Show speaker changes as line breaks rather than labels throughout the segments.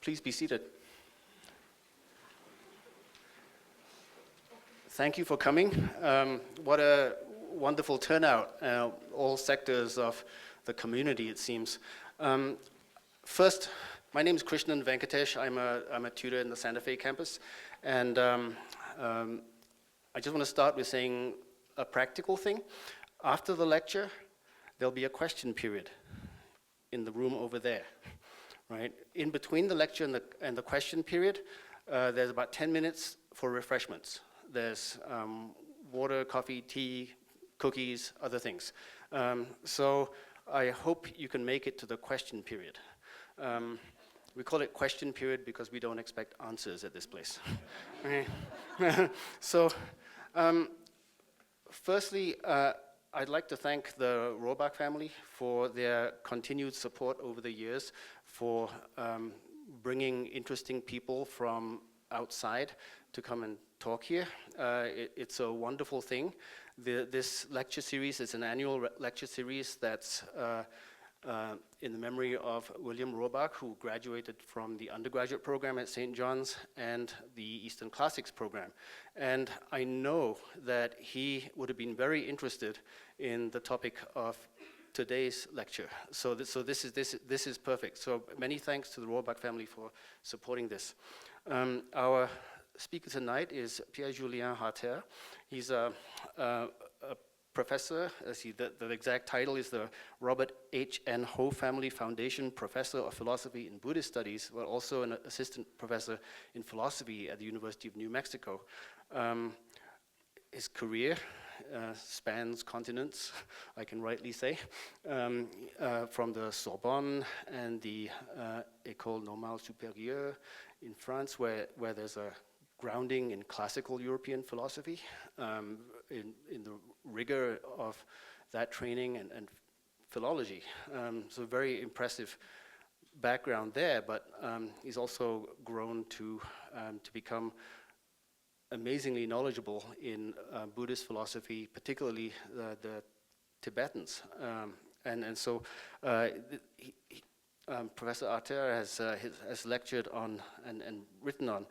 Please be seated. Thank you for coming. What a wonderful turnout, all sectors of the community, it seems. First, my name is Krishnan Venkatesh. I'm a tutor in the Santa Fe campus. And I just want to start with saying a practical thing. After the lecture, there'll be a question period in the room over there, right? In between the lecture and the question period, there's about 10 minutes for refreshments. There's water, coffee, tea, cookies, other things. So I hope you can make it to the question period. We call it question period because we don't expect answers at this place. So, firstly, I'd like to thank the ROHRBACH family for their continued support over the years, for bringing interesting people from outside to come and talk here. It's a wonderful thing. This lecture series is an annual lecture series that's in the memory of William ROHRBACH, who graduated from the undergraduate program at St. John's and the Eastern Classics program. And I know that he would have been very interested in the topic of today's lecture. So this is perfect. So many thanks to the ROHRBACH family for supporting this. Our speaker tonight is Pierre-Julien Harter. He's a professor. The exact title is the Robert H. N. Ho Family Foundation Professor of Philosophy and Buddhist Studies, but also an assistant professor in philosophy at the University of New Mexico. His career spans continents, I can rightly say, from the Sorbonne and the École Normale Supérieure in France, where there's a grounding in classical European philosophy, in the rigor of that training and philology. So very impressive background there, but he's also grown to become amazingly knowledgeable in Buddhist philosophy, particularly the Tibetans. And so Professor Harter has lectured on and written on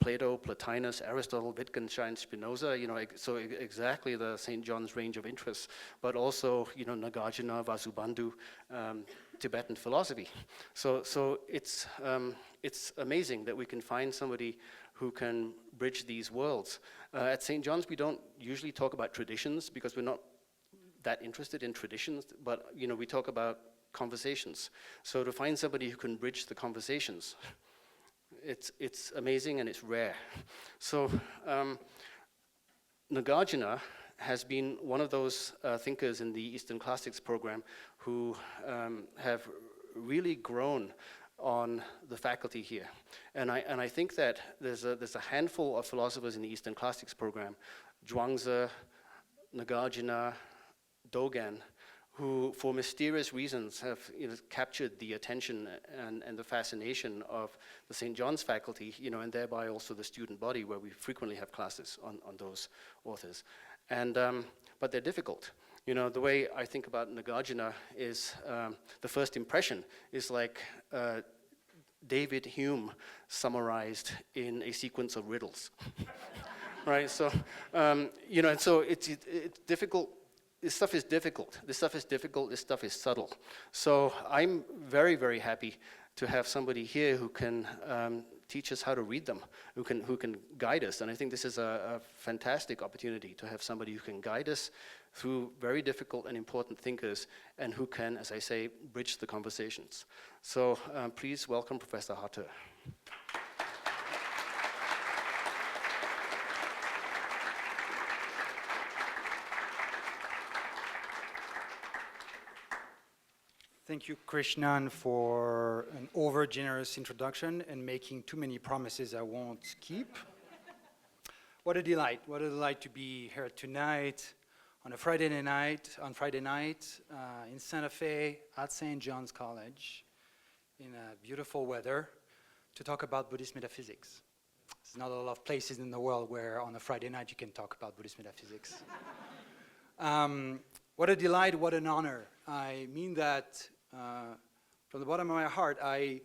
Plato, Plotinus, Aristotle, Wittgenstein, Spinoza, so exactly the St. John's range of interests, but also, Nagarjuna, Vasubandhu, Tibetan philosophy. So it's amazing that we can find somebody who can bridge these worlds. At St. John's, we don't usually talk about traditions because we're not that interested in traditions, but we talk about conversations. So to find somebody who can bridge the conversations, it's amazing and it's rare. So Nagarjuna has been one of those thinkers in the Eastern Classics program who have really grown on the faculty here. And I think that there's a handful of philosophers in the Eastern Classics program, Zhuangzi, Nagarjuna, Dogen, who for mysterious reasons have captured the attention and the fascination of the St. John's faculty, and thereby also the student body, where we frequently have classes on those authors. And but they're difficult. The way I think about Nagarjuna is the first impression is like David Hume summarized in a sequence of riddles, right? So and so it's difficult. This stuff is difficult. This stuff is difficult. This stuff is subtle. So I'm very, very happy to have somebody here who can teach us how to read them, who can guide us. And I think this is a fantastic opportunity to have somebody who can guide us through very difficult and important thinkers, and who can, as I say, bridge the conversations. So please welcome Professor Harter.
Thank you, Krishnan, for an over-generous introduction and making too many promises I won't keep. What a delight to be here tonight on a Friday night in Santa Fe at St. John's College in beautiful weather to talk about Buddhist metaphysics. There's not a lot of places in the world where on a Friday night you can talk about Buddhist metaphysics. What a delight, what an honor. I mean that from the bottom of my heart. I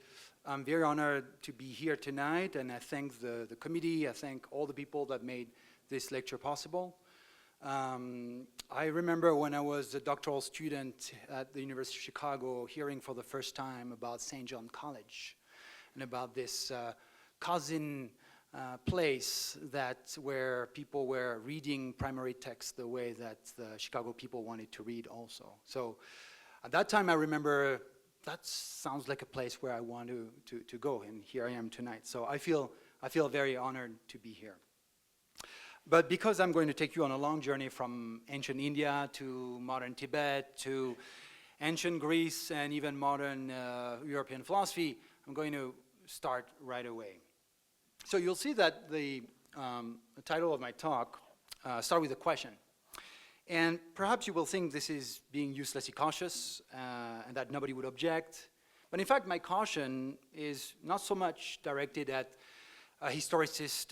I'm very honored to be here tonight, and I thank the committee, I thank all the people that made this lecture possible. I remember when I was a doctoral student at the University of Chicago, hearing for the first time about St. John College and about this cousin place where people were reading primary text the way that the Chicago people wanted to read also. So at that time I remember that sounds like a place where I want to go, and here I am tonight. So I feel very honored to be here. But because I'm going to take you on a long journey from ancient India to modern Tibet to ancient Greece and even modern European philosophy, I'm going to start right away. So you'll see that the title of my talk starts with a question. And perhaps you will think this is being uselessly cautious and that nobody would object. But in fact, my caution is not so much directed at a historicist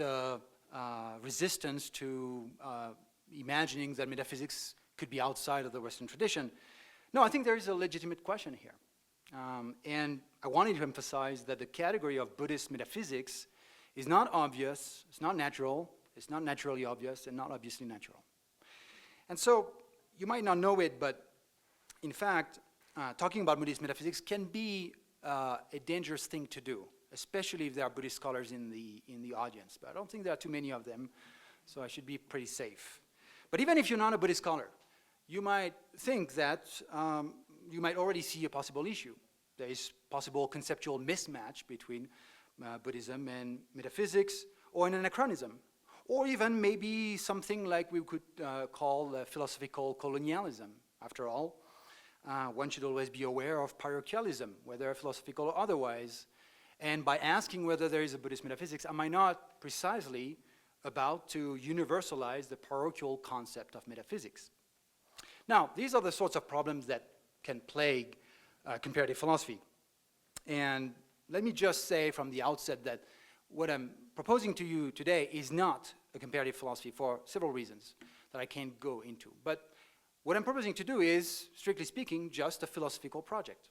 resistance to imagining that metaphysics could be outside of the Western tradition. No, I think there is a legitimate question here. And I wanted to emphasize that the category of Buddhist metaphysics is not obvious, it's not natural, it's not naturally obvious, and not obviously natural. And so, you might not know it, but in fact, talking about Buddhist metaphysics can be a dangerous thing to do, especially if there are Buddhist scholars in the audience. But I don't think there are too many of them, so I should be pretty safe. But even if you're not a Buddhist scholar, you might think that you might already see a possible issue. There is possible conceptual mismatch between Buddhism and metaphysics, or an anachronism, or even maybe something like we could call philosophical colonialism. After all, one should always be aware of parochialism, whether philosophical or otherwise. And by asking whether there is a Buddhist metaphysics, am I not precisely about to universalize the parochial concept of metaphysics? Now, these are the sorts of problems that can plague comparative philosophy. And let me just say from the outset that what I'm proposing to you today is not a comparative philosophy for several reasons that I can't go into. But what I'm proposing to do is, strictly speaking, just a philosophical project.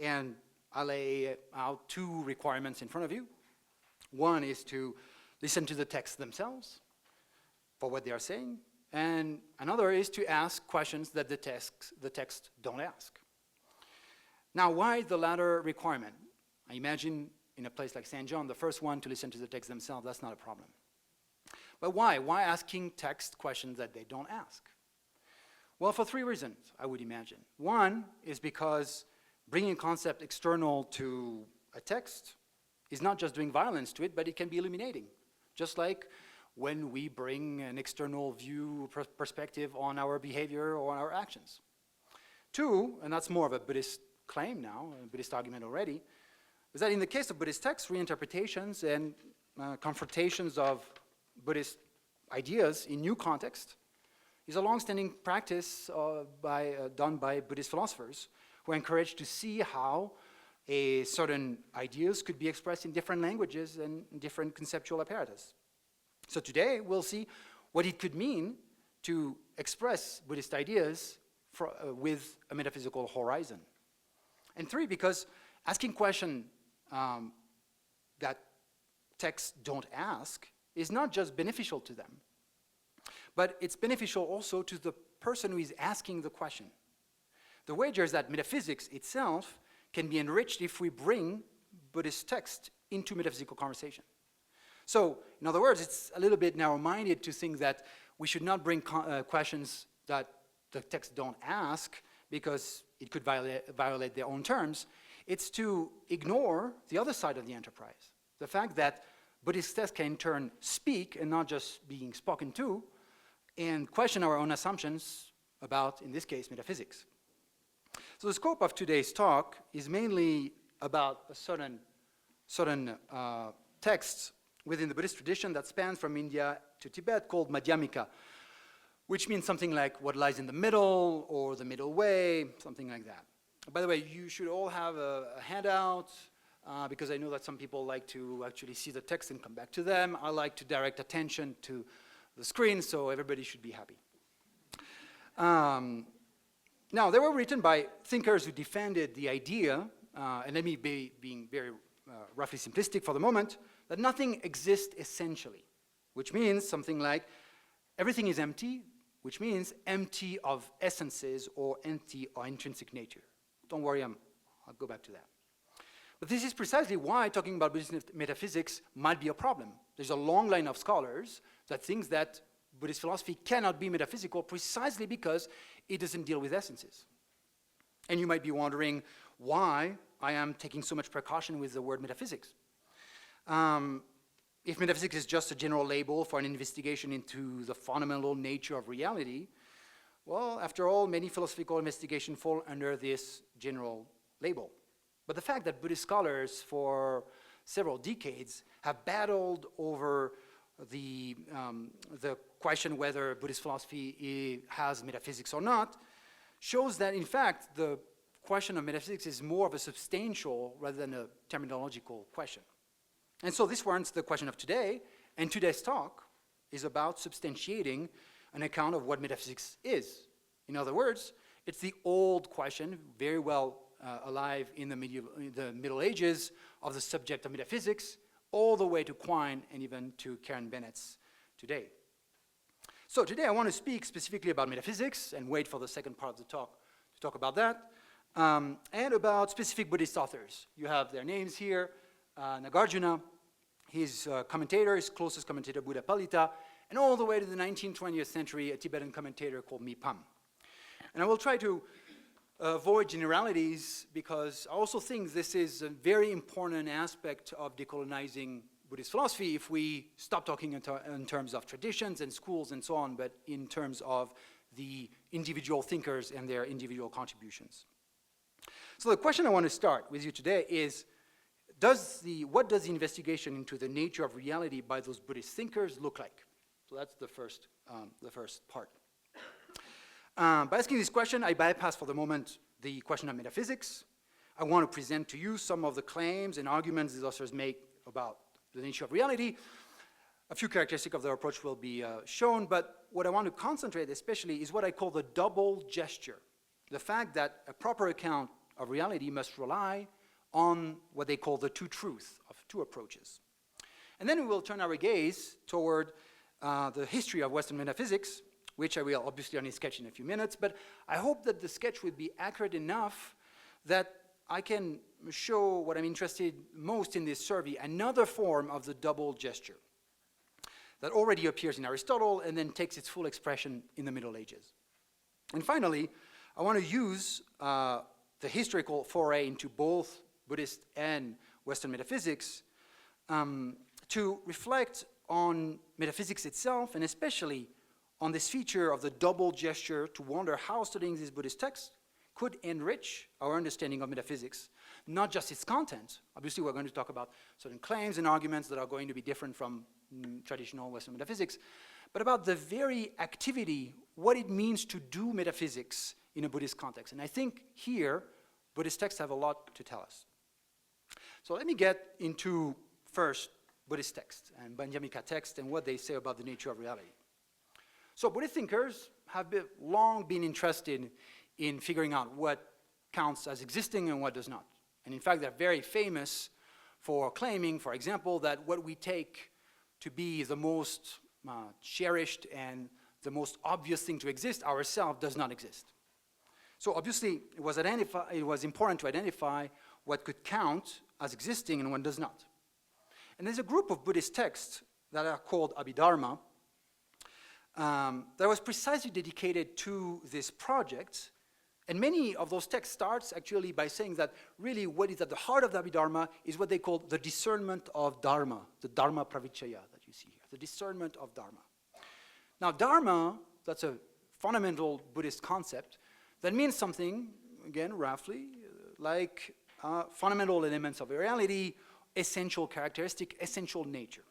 And I lay out two requirements in front of you. One is to listen to the texts themselves for what they are saying, and another is to ask questions that the text don't ask. Now, why the latter requirement? I imagine in a place like St. John, the first one to listen to the texts themselves, that's not a problem. But why? Why asking text questions that they don't ask? Well, for three reasons, I would imagine. One is because bringing a concept external to a text is not just doing violence to it, but it can be illuminating. Just like when we bring an external view, perspective on our behavior or on our actions. Two, and that's more of a Buddhist claim now, a Buddhist argument already, is that in the case of Buddhist texts, reinterpretations and confrontations of Buddhist ideas in new context is a long-standing practice done by Buddhist philosophers who are encouraged to see how certain ideas could be expressed in different languages and different conceptual apparatus. So today we'll see what it could mean to express Buddhist ideas with a metaphysical horizon. And three, because asking questions that texts don't ask is not just beneficial to them, but it's beneficial also to the person who is asking the question. The wager is that metaphysics itself can be enriched if we bring Buddhist text into metaphysical conversation. So, in other words, it's a little bit narrow-minded to think that we should not bring questions that the texts don't ask because it could violate their own terms. It's to ignore the other side of the enterprise, the fact that Buddhist texts can in turn speak and not just being spoken to, and question our own assumptions about, in this case, metaphysics. So the scope of today's talk is mainly about a certain texts within the Buddhist tradition that spans from India to Tibet called Madhyamika, which means something like what lies in the middle or the middle way, something like that. By the way, you should all have a handout because I know that some people like to actually see the text and come back to them. I like to direct attention to the screen, so everybody should be happy. Now, they were written by thinkers who defended the idea, and let me be being very roughly simplistic for the moment, that nothing exists essentially, which means something like everything is empty, which means empty of essences or empty or intrinsic nature. Don't worry, I'll go back to that. But this is precisely why talking about Buddhist metaphysics might be a problem. There's a long line of scholars that thinks that Buddhist philosophy cannot be metaphysical precisely because it doesn't deal with essences. And you might be wondering why I am taking so much precaution with the word metaphysics. If metaphysics is just a general label for an investigation into the fundamental nature of reality, well, after all, many philosophical investigations fall under this general label. But the fact that Buddhist scholars for several decades have battled over the question whether Buddhist philosophy has metaphysics or not shows that, in fact, the question of metaphysics is more of a substantial rather than a terminological question. And so this warrants the question of today, and today's talk is about substantiating an account of what metaphysics is. In other words, it's the old question, very well alive in the Middle Ages, of the subject of metaphysics, all the way to Quine and even to Karen Bennett's today. So today I want to speak specifically about metaphysics, and wait for the second part of the talk to talk about that, and about specific Buddhist authors. You have their names here. Nagarjuna, his commentator, his closest commentator, Buddha Palita, and all the way to the 19th, 20th century, a Tibetan commentator called Mipam. And I will try to avoid generalities because I also think this is a very important aspect of decolonizing Buddhist philosophy if we stop talking in terms of traditions and schools and so on, but in terms of the individual thinkers and their individual contributions. So the question I want to start with you today is, what does the investigation into the nature of reality by those Buddhist thinkers look like? So that's the first part. By asking this question, I bypass for the moment the question of metaphysics. I want to present to you some of the claims and arguments these authors make about the nature of reality. A few characteristics of their approach will be shown, but what I want to concentrate especially is what I call the double gesture. The fact that a proper account of reality must rely on what they call the two truths of two approaches. And then we will turn our gaze toward the history of Western metaphysics, which I will obviously only sketch in a few minutes, but I hope that the sketch will be accurate enough that I can show what I'm interested most in this survey, another form of the double gesture that already appears in Aristotle and then takes its full expression in the Middle Ages. And finally, I want to use the historical foray into both Buddhist and Western metaphysics to reflect on metaphysics itself, and especially on this feature of the double gesture, to wonder how studying these Buddhist texts could enrich our understanding of metaphysics, not just its content. Obviously, we're going to talk about certain claims and arguments that are going to be different from traditional Western metaphysics, but about the very activity, what it means to do metaphysics in a Buddhist context. And I think here, Buddhist texts have a lot to tell us. So let me get into first Buddhist texts and Madhyamika texts and what they say about the nature of reality. So Buddhist thinkers have long been interested in figuring out what counts as existing and what does not. And in fact, they're very famous for claiming, for example, that what we take to be the most cherished and the most obvious thing to exist, ourselves, does not exist. So obviously, it was important to identify what could count as existing and what does not. And there's a group of Buddhist texts that are called Abhidharma that was precisely dedicated to this project. And many of those texts starts actually by saying that really what is at the heart of the Abhidharma is what they call the discernment of Dharma, the Dharma Pravichaya that you see here, the discernment of Dharma. Now, Dharma, that's a fundamental Buddhist concept that means something, again, roughly, like fundamental elements of reality, essential characteristic, essential nature.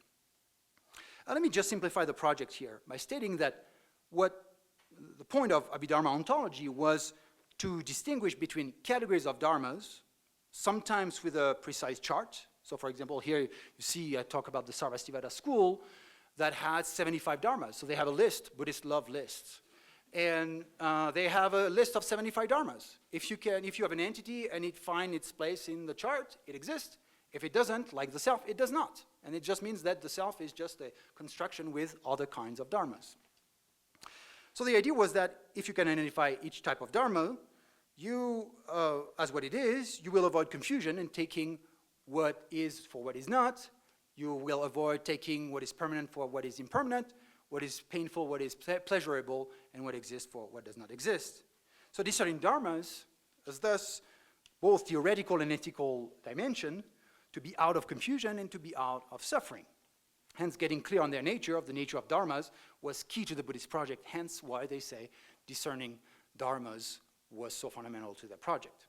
Let me just simplify the project here by stating that what the point of Abhidharma ontology was to distinguish between categories of dharmas, sometimes with a precise chart. So for example, here you see I talk about the Sarvastivada school that has 75 dharmas. So they have a list, Buddhist love lists. And they have a list of 75 dharmas. If you have an entity and it finds its place in the chart, it exists. If it doesn't, like the self, it does not. And it just means that the self is just a construction with other kinds of dharmas. So the idea was that if you can identify each type of dharma, you, as what it is, you will avoid confusion in taking what is for what is not. You will avoid taking what is permanent for what is impermanent, what is painful, what is pleasurable, and what exists for what does not exist. So discerning dharmas as thus both theoretical and ethical dimension to be out of confusion and to be out of suffering. Hence, getting clear on their nature, of the nature of dharmas, was key to the Buddhist project, hence why they say discerning dharmas was so fundamental to their project.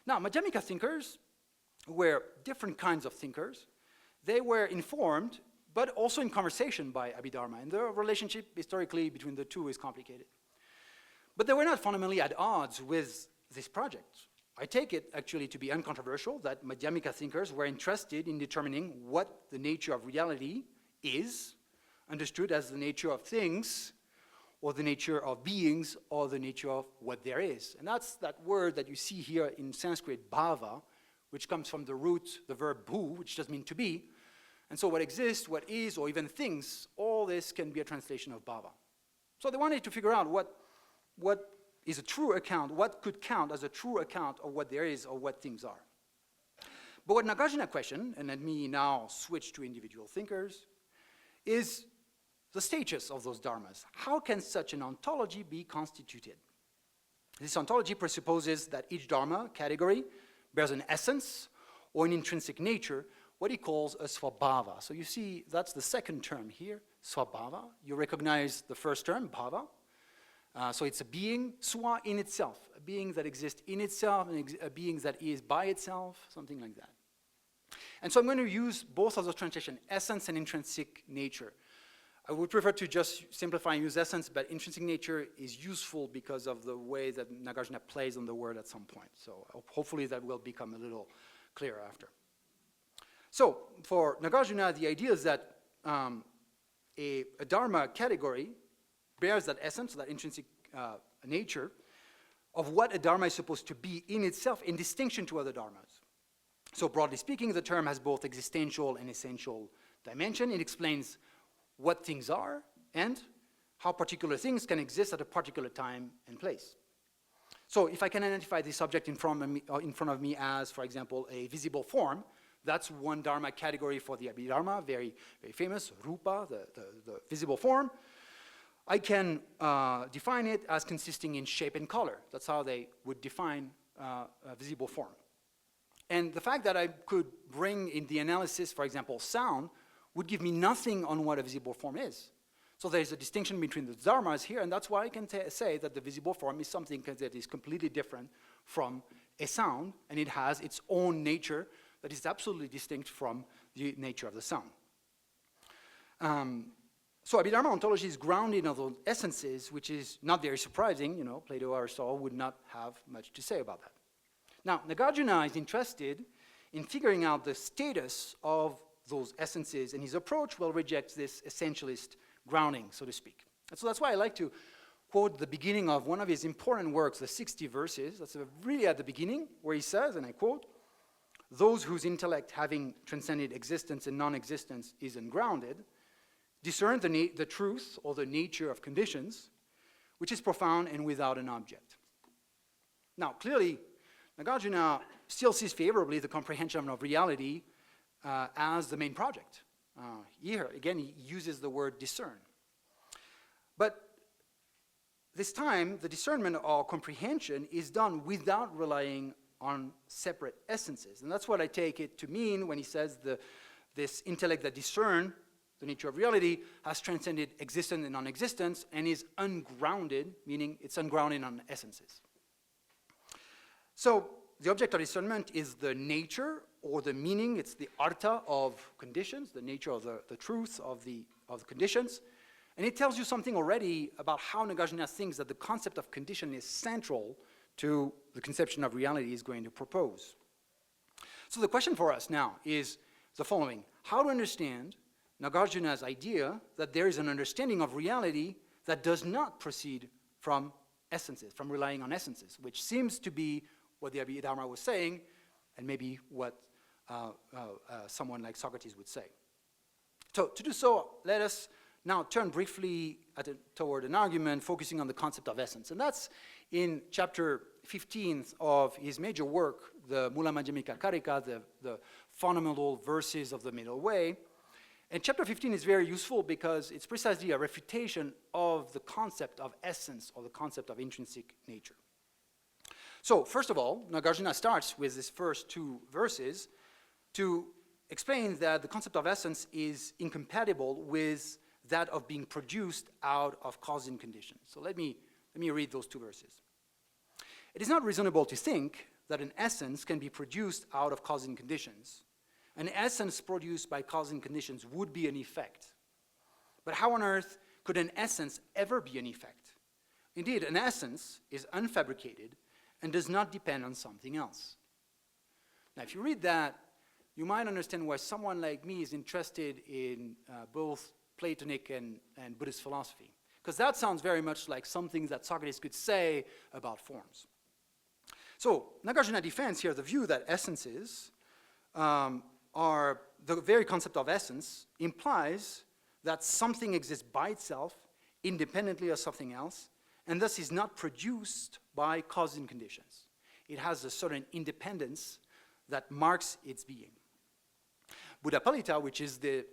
Now, Madhyamika thinkers were different kinds of thinkers. They were informed, but also in conversation by Abhidharma, and the relationship historically between the two is complicated. But they were not fundamentally at odds with this project. I take it actually to be uncontroversial that Madhyamika thinkers were interested in determining what the nature of reality is, understood as the nature of things, or the nature of beings, or the nature of what there is. And that's that word that you see here in Sanskrit, bhava, which comes from the root, the verb bhu, which does mean to be. And so what exists, what is, or even things, all this can be a translation of bhava. So they wanted to figure out what is a true account, what could count as a true account of what there is or what things are. But what Nagarjuna questioned, and let me now switch to individual thinkers, is the status of those dharmas. How can such an ontology be constituted? This ontology presupposes that each dharma category bears an essence or an intrinsic nature, what he calls a svabhava. So you see, that's the second term here, svabhava. You recognize the first term, bhava. So it's a being, swa, in itself, a being that exists in itself, and a being that is by itself, something like that. And so I'm going to use both of those translations, essence and intrinsic nature. I would prefer to just simplify and use essence, but intrinsic nature is useful because of the way that Nagarjuna plays on the word at some point. So hopefully that will become a little clearer after. So for Nagarjuna, the idea is that a dharma category bears that essence, that intrinsic nature of what a dharma is supposed to be in itself in distinction to other dharmas. So broadly speaking, the term has both existential and essential dimension. It explains what things are and how particular things can exist at a particular time and place. So if I can identify this object in front of me as, for example, a visible form, that's one dharma category for the Abhidharma, very, very famous, rupa, the visible form. I can define it as consisting in shape and color. That's how they would define a visible form. And the fact that I could bring in the analysis, for example, sound, would give me nothing on what a visible form is. So there's a distinction between the dharmas here, and that's why I can say that the visible form is something that is completely different from a sound, and it has its own nature that is absolutely distinct from the nature of the sound. So Abhidharma ontology is grounded in those essences, which is not very surprising. You know, Plato or Aristotle would not have much to say about that. Now, Nagarjuna is interested in figuring out the status of those essences, and his approach will reject this essentialist grounding, so to speak. And so that's why I like to quote the beginning of one of his important works, the 60 verses. That's really at the beginning, where he says, and I quote, "Those whose intellect, having transcended existence and non-existence, is ungrounded, discern the truth or the nature of conditions, which is profound and without an object." Now, clearly, Nagarjuna still sees favorably the comprehension of reality as the main project. Here, again, he uses the word discern. But this time, the discernment or comprehension is done without relying on separate essences. And that's what I take it to mean when he says this intellect that discerns the nature of reality has transcended existence and non-existence and is ungrounded, meaning it's ungrounded on essences. So the object of discernment is the nature or the meaning, it's the artha of conditions, the nature of the truth of the conditions. And it tells you something already about how Nagarjuna thinks that the concept of condition is central to the conception of reality he's going to propose. So the question for us now is the following: how to understand Nagarjuna's idea that there is an understanding of reality that does not proceed from essences, from relying on essences, which seems to be what the Abhidharma was saying, and maybe what someone like Socrates would say. So to do so, let us now turn briefly toward an argument focusing on the concept of essence. And that's in chapter 15 of his major work, the Mula Madhyamika Karika, the fundamental verses of the middle way. And chapter 15 is very useful because it's precisely a refutation of the concept of essence or the concept of intrinsic nature. So first of all, Nagarjuna starts with these first two verses to explain that the concept of essence is incompatible with that of being produced out of cause and conditions. So let me read those two verses. It is not reasonable to think that an essence can be produced out of cause and conditions. An essence produced by cause and conditions would be an effect. But how on earth could an essence ever be an effect? Indeed, an essence is unfabricated and does not depend on something else. Now, if you read that, you might understand why someone like me is interested in both Platonic and Buddhist philosophy. Because that sounds very much like something that Socrates could say about forms. So, Nagarjuna defends here the view that essences are, the very concept of essence implies that something exists by itself, independently of something else, and thus is not produced by cause and conditions. It has a certain independence that marks its being. Buddhapalita, which is the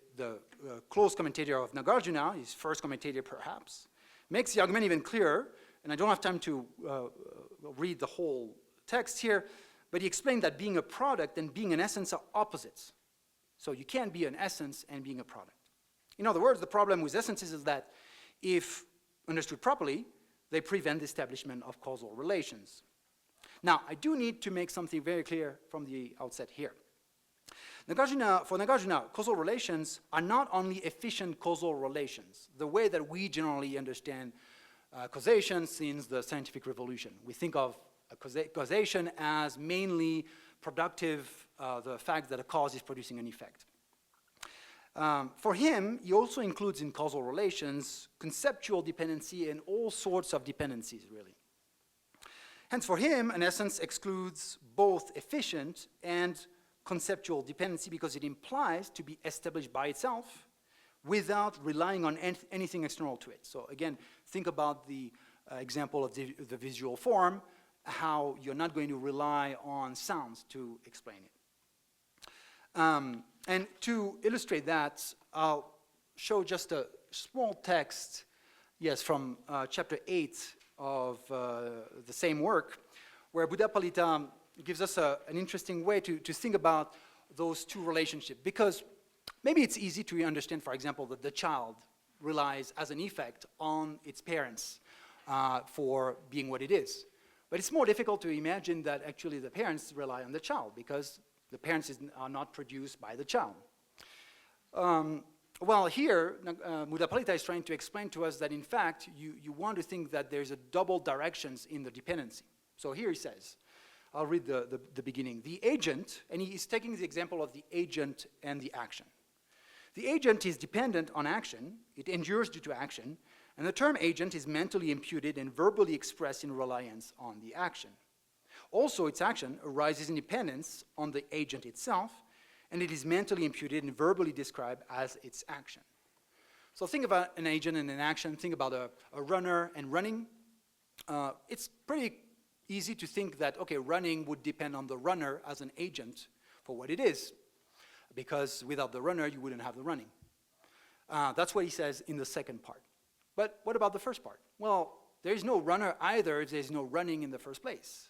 close commentator of Nagarjuna, his first commentator perhaps, makes the argument even clearer, and I don't have time to read the whole text here, but he explained that being a product and being an essence are opposites. So you can't be an essence and being a product. In other words, the problem with essences is that if understood properly, they prevent the establishment of causal relations. Now, I do need to make something very clear from the outset here. For Nagarjuna, causal relations are not only efficient causal relations, the way that we generally understand causation since the scientific revolution. We think of causation as mainly productive, the fact that a cause is producing an effect. For him, he also includes in causal relations conceptual dependency and all sorts of dependencies, really. Hence, for him, an essence excludes both efficient and conceptual dependency because it implies to be established by itself without relying on anything external to it. So again, think about the example of the visual form, how you're not going to rely on sounds to explain it. And to illustrate that, I'll show just a small text, yes, from chapter 8 of the same work, where Buddhapalita gives us an interesting way to think about those two relationships. Because maybe it's easy to understand, for example, that the child relies as an effect on its parents for being what it is. But it's more difficult to imagine that actually the parents rely on the child because the parents are not produced by the child. Well, here, Buddhapalita is trying to explain to us that in fact, you want to think that there's a double directions in the dependency. So here he says, I'll read the beginning. The agent, and he's taking the example of the agent and the action. The agent is dependent on action, it endures due to action, and the term agent is mentally imputed and verbally expressed in reliance on the action. Also, its action arises in dependence on the agent itself, and it is mentally imputed and verbally described as its action. So think about an agent and an action, think about a runner and running. It's pretty easy to think that, okay, running would depend on the runner as an agent for what it is, because without the runner, you wouldn't have the running. That's what he says in the second part. But what about the first part? Well, there is no runner either if there's no running in the first place.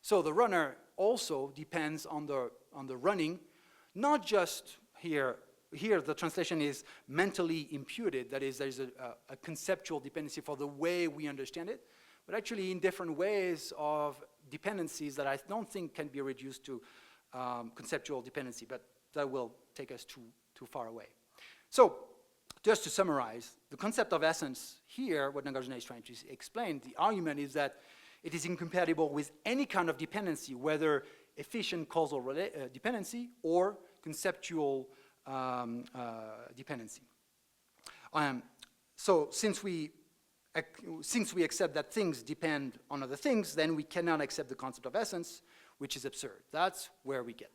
So the runner also depends on the running, not just here. Here the translation is mentally imputed, that is, there's a conceptual dependency for the way we understand it, but actually in different ways of dependencies that I don't think can be reduced to conceptual dependency, but that will take us too far away. So, just to summarize, the concept of essence here, what Nagarjuna is trying to explain, the argument is that it is incompatible with any kind of dependency, whether efficient causal dependency or conceptual dependency. So since we accept that things depend on other things, then we cannot accept the concept of essence, which is absurd. That's where we get.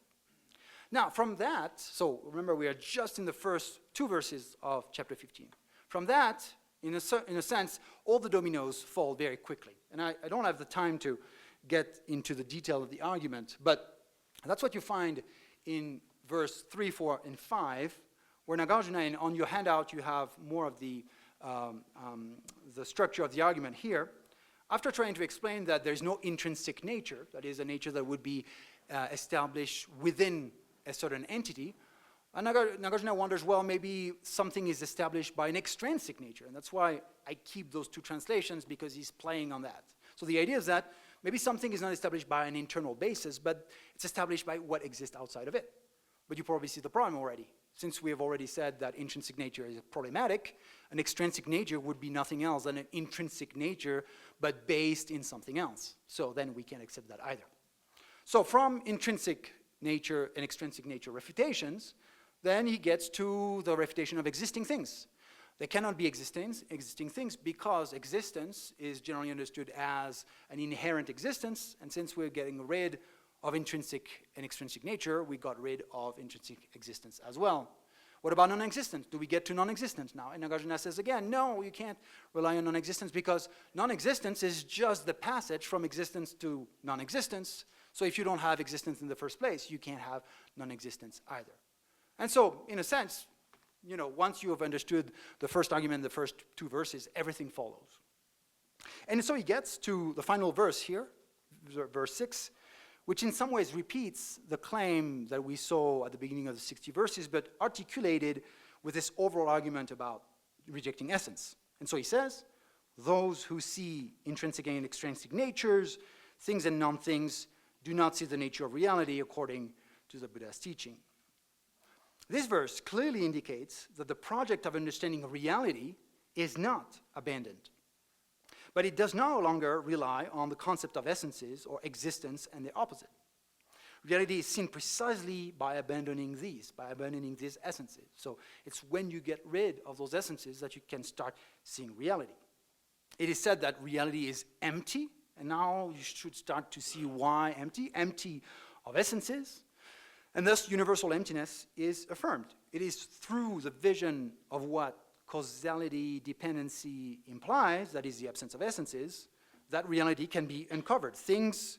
Now, from that, so remember we are just in the first 2 verses of chapter 15. From that, in a sense, all the dominoes fall very quickly. And I don't have the time to get into the detail of the argument, but that's what you find in verse 3, 4, and 5, where Nagarjuna, and on your handout you have more of the structure of the argument here. After trying to explain that there is no intrinsic nature, that is a nature that would be established within a certain entity, Nagarjuna wonders, well, maybe something is established by an extrinsic nature, and that's why I keep those 2 translations, because he's playing on that. So the idea is that maybe something is not established by an internal basis, but it's established by what exists outside of it. But you probably see the problem already. Since we have already said that intrinsic nature is problematic, an extrinsic nature would be nothing else than an intrinsic nature, but based in something else. So then we can't accept that either. So from intrinsic nature and extrinsic nature refutations, then he gets to the refutation of existing things. They cannot be existing things because existence is generally understood as an inherent existence, and since we're getting rid of intrinsic and extrinsic nature, we got rid of intrinsic existence as well. What about non-existence? Do we get to non-existence now? And Nagarjuna says again, no, you can't rely on non-existence because non-existence is just the passage from existence to non-existence. So if you don't have existence in the first place, you can't have non-existence either. And so, in a sense, once you have understood the first argument, the first 2 verses, everything follows. And so he gets to the final verse here, verse 6, which in some ways repeats the claim that we saw at the beginning of the 60 verses, but articulated with this overall argument about rejecting essence. And so he says, those who see intrinsic and extrinsic natures, things and non-things, do not see the nature of reality according to the Buddha's teaching. This verse clearly indicates that the project of understanding reality is not abandoned. But it does no longer rely on the concept of essences or existence and their opposite. Reality is seen precisely by abandoning these essences. So it's when you get rid of those essences that you can start seeing reality. It is said that reality is empty, and now you should start to see why empty of essences, and thus universal emptiness is affirmed. It is through the vision of what causality dependency implies, that is the absence of essences, that reality can be uncovered. Things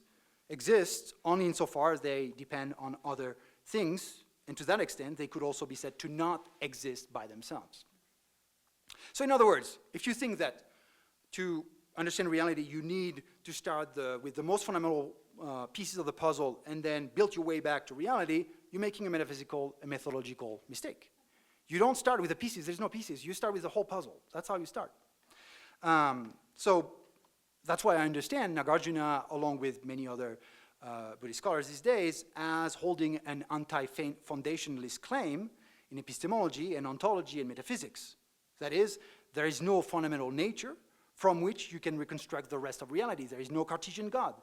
exist only insofar as they depend on other things, and to that extent, they could also be said to not exist by themselves. So in other words, if you think that to understand reality, you need to start with the most fundamental pieces of the puzzle and then build your way back to reality, you're making a methodological mistake. You don't start with the pieces. There's no pieces. You start with the whole puzzle. That's how you start. So that's why I understand Nagarjuna, along with many other Buddhist scholars these days, as holding an anti-foundationalist claim in epistemology and ontology and metaphysics. That is, there is no fundamental nature from which you can reconstruct the rest of reality. There is no Cartesian God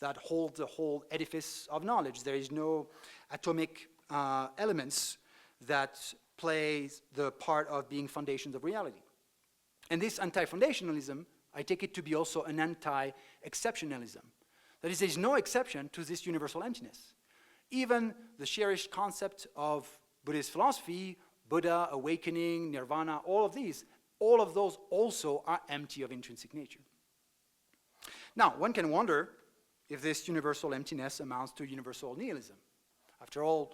that holds the whole edifice of knowledge. There is no atomic elements that plays the part of being foundations of reality. And this anti-foundationalism, I take it to be also an anti-exceptionalism. That is, there is no exception to this universal emptiness. Even the cherished concept of Buddhist philosophy, Buddha, awakening, nirvana, all of those also are empty of intrinsic nature. Now, one can wonder if this universal emptiness amounts to universal nihilism. After all,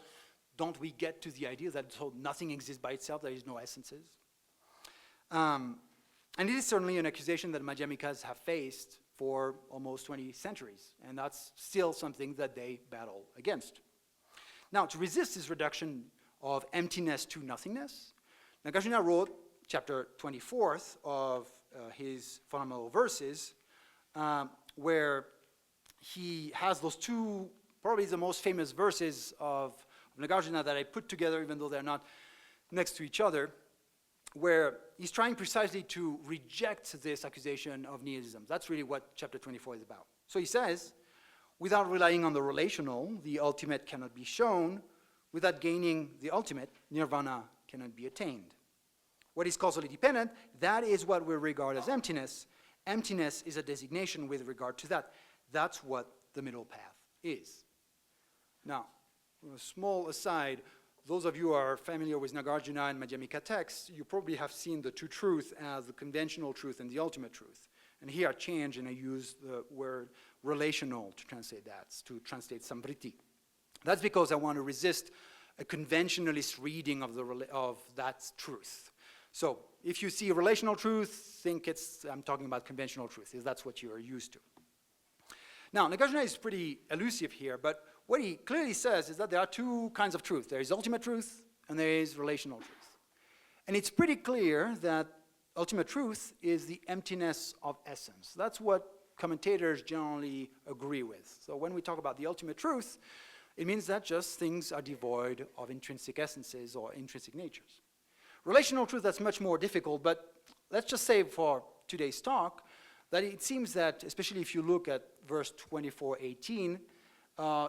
don't we get to the idea that nothing exists by itself, there is no essences? And it is certainly an accusation that Madhyamikas have faced for almost 20 centuries, and that's still something that they battle against. Now, to resist this reduction of emptiness to nothingness, Nagarjuna wrote chapter 24 of his fundamental verses, where he has those 2, probably the most famous verses of Nagarjuna that I put together, even though they're not next to each other, where he's trying precisely to reject this accusation of nihilism. That's really what chapter 24 is about. So he says, without relying on the relational, the ultimate cannot be shown. Without gaining the ultimate, nirvana cannot be attained. What is causally dependent, that is what we regard as emptiness. Emptiness is a designation with regard to that. That's what the middle path is. Now, a small aside, those of you who are familiar with Nagarjuna and Madhyamika texts, you probably have seen the two truths as the conventional truth and the ultimate truth. And here I change and I use the word relational to translate that, to translate samvriti. That's because I want to resist a conventionalist reading of that truth. So if you see relational truth, think I'm talking about conventional truth, if that's what you are used to. Now, Nagarjuna is pretty elusive here, but what he clearly says is that there are two kinds of truth. There is ultimate truth and there is relational truth. And it's pretty clear that ultimate truth is the emptiness of essence. That's what commentators generally agree with. So when we talk about the ultimate truth, it means that just things are devoid of intrinsic essences or intrinsic natures. Relational truth, that's much more difficult, but let's just say for today's talk that it seems that, especially if you look at verse 24:18,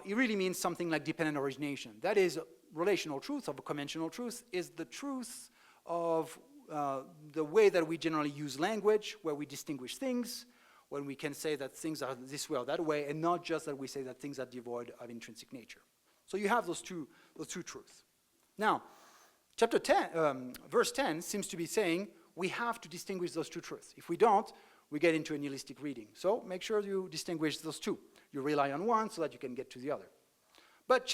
it really means something like dependent origination. That is, relational truth or conventional truth is the truth of the way that we generally use language, where we distinguish things, when we can say that things are this way or that way, and not just that we say that things are devoid of intrinsic nature. So you have those two truths. Now, chapter 10, verse 10 seems to be saying we have to distinguish those two truths. If we don't, we get into a nihilistic reading. So make sure you distinguish those two. You rely on one so that you can get to the other. But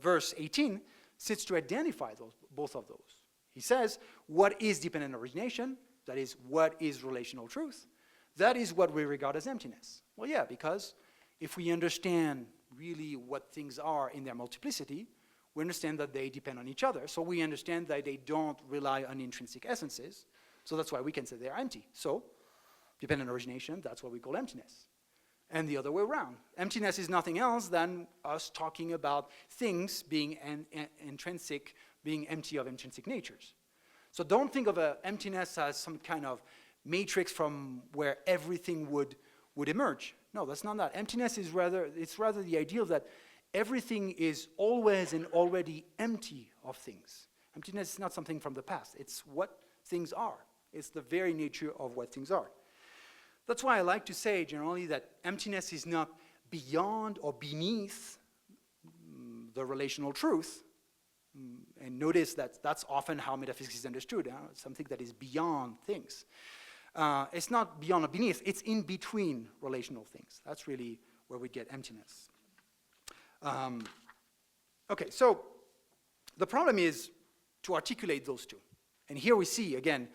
verse 18 seeks to identify both of those. He says, what is dependent origination? That is, what is relational truth? That is what we regard as emptiness. Well, yeah, because if we understand really what things are in their multiplicity, we understand that they depend on each other. So we understand that they don't rely on intrinsic essences. So that's why we can say they're empty. So dependent origination, that's what we call emptiness. And the other way around. Emptiness is nothing else than us talking about things being intrinsic, being empty of intrinsic natures. So don't think of emptiness as some kind of matrix from where everything would emerge. No, that's not that. Emptiness is rather the idea that everything is always and already empty of things. Emptiness is not something from the past. It's what things are. It's the very nature of what things are. That's why I like to say generally that emptiness is not beyond or beneath the relational truth. And notice that that's often how metaphysics is understood, something that is beyond things. It's not beyond or beneath, it's in between relational things. That's really where we get emptiness. Okay, so the problem is to articulate those two. And here we see, again,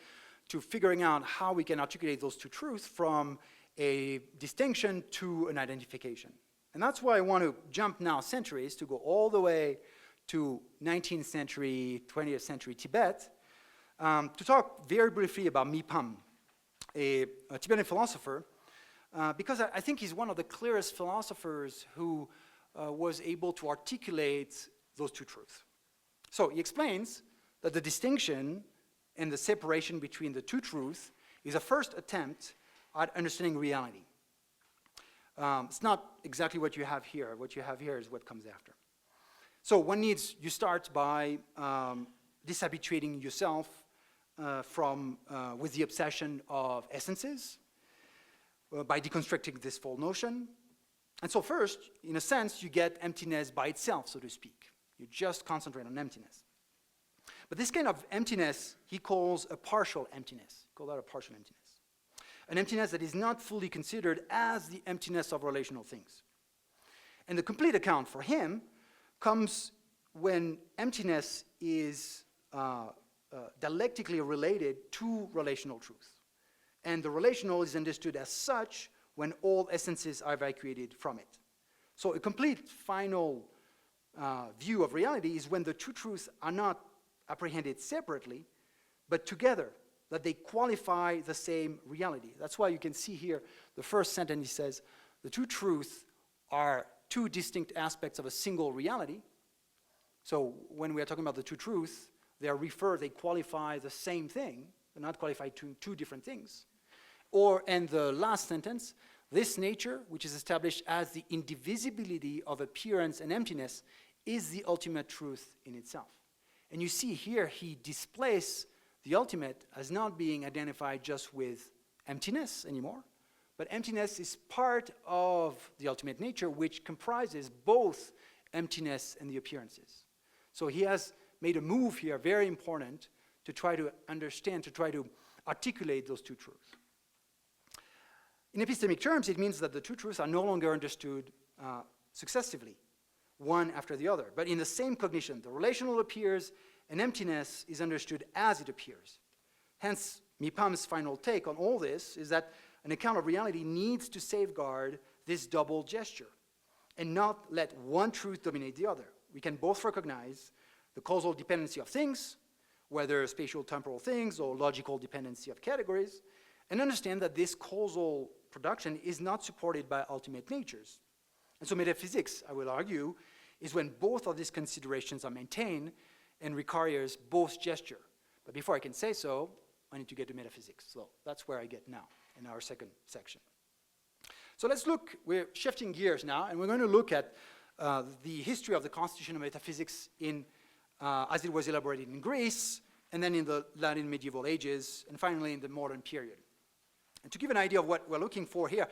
to figuring out how we can articulate those two truths from a distinction to an identification. And that's why I want to jump now centuries to go all the way to 19th century, 20th century Tibet, to talk very briefly about Mipam, a Tibetan philosopher, because I think he's one of the clearest philosophers who was able to articulate those two truths. So he explains that the distinction and the separation between the two truths is a first attempt at understanding reality. It's not exactly what you have here. What you have here is what comes after. So you start by dishabituating yourself with the obsession of essences, by deconstructing this full notion. And so first, in a sense, you get emptiness by itself, so to speak. You just concentrate on emptiness. But this kind of emptiness, he calls a partial emptiness. Call that a partial emptiness. An emptiness that is not fully considered as the emptiness of relational things. And the complete account for him comes when emptiness is dialectically related to relational truth. And the relational is understood as such when all essences are evacuated from it. So a complete final view of reality is when the two truths are not apprehended separately, but together, that they qualify the same reality. That's why you can see here, the first sentence he says, the two truths are two distinct aspects of a single reality. So when we are talking about the two truths, they qualify the same thing, they're not qualified to two different things. Or, in the last sentence, this nature, which is established as the indivisibility of appearance and emptiness, is the ultimate truth in itself. And you see here, he displays the ultimate as not being identified just with emptiness anymore, but emptiness is part of the ultimate nature, which comprises both emptiness, and the appearances. So he has made a move here, very important, to try to understand, to try to articulate those two truths. In epistemic terms, it means that the two truths are no longer understood successively, one after the other. But in the same cognition, the relational appears and emptiness is understood as it appears. Hence, Mipam's final take on all this is that an account of reality needs to safeguard this double gesture and not let one truth dominate the other. We can both recognize the causal dependency of things, whether spatial temporal things or logical dependency of categories, and understand that this causal production is not supported by ultimate natures. And so metaphysics, I will argue, is when both of these considerations are maintained and requires both gesture. But before I can say so, I need to get to metaphysics. So that's where I get now in our second section. So let's look, we're shifting gears now, and we're going to look at the history of the constitution of metaphysics in, as it was elaborated in Greece, and then in the Latin medieval ages, and finally in the modern period. And to give an idea of what we're looking for here,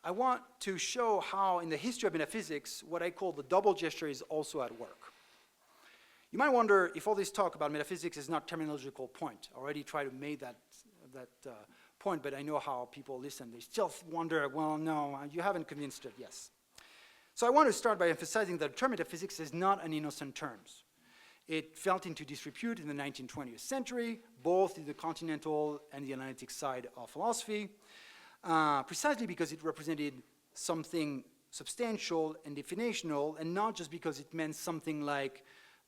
I want to show how in the history of metaphysics, what I call the double gesture is also at work. You might wonder if all this talk about metaphysics is not terminological point. I already tried to make that point, but I know how people listen. They still wonder, well, no, you haven't convinced it, yes. So I want to start by emphasizing that the term metaphysics is not an innocent term. It fell into disrepute in the 19th, 20th century, both in the continental and the analytic side of philosophy, precisely because it represented something substantial and definitional, and not just because it meant something like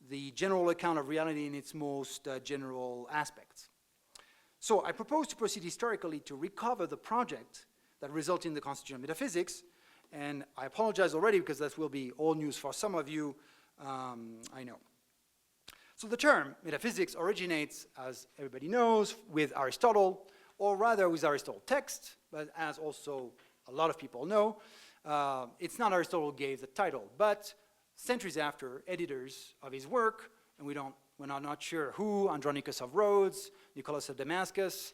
the general account of reality in its most general aspects. So I propose to proceed historically to recover the project that resulted in the Constitution of Metaphysics, and I apologize already because that will be old news for some of you, I know. So the term metaphysics originates, as everybody knows, with Aristotle, or rather with Aristotle's text, but as also a lot of people know, it's not Aristotle who gave the title, but centuries after, editors of his work, and we're not sure who, Andronicus of Rhodes, Nicholas of Damascus,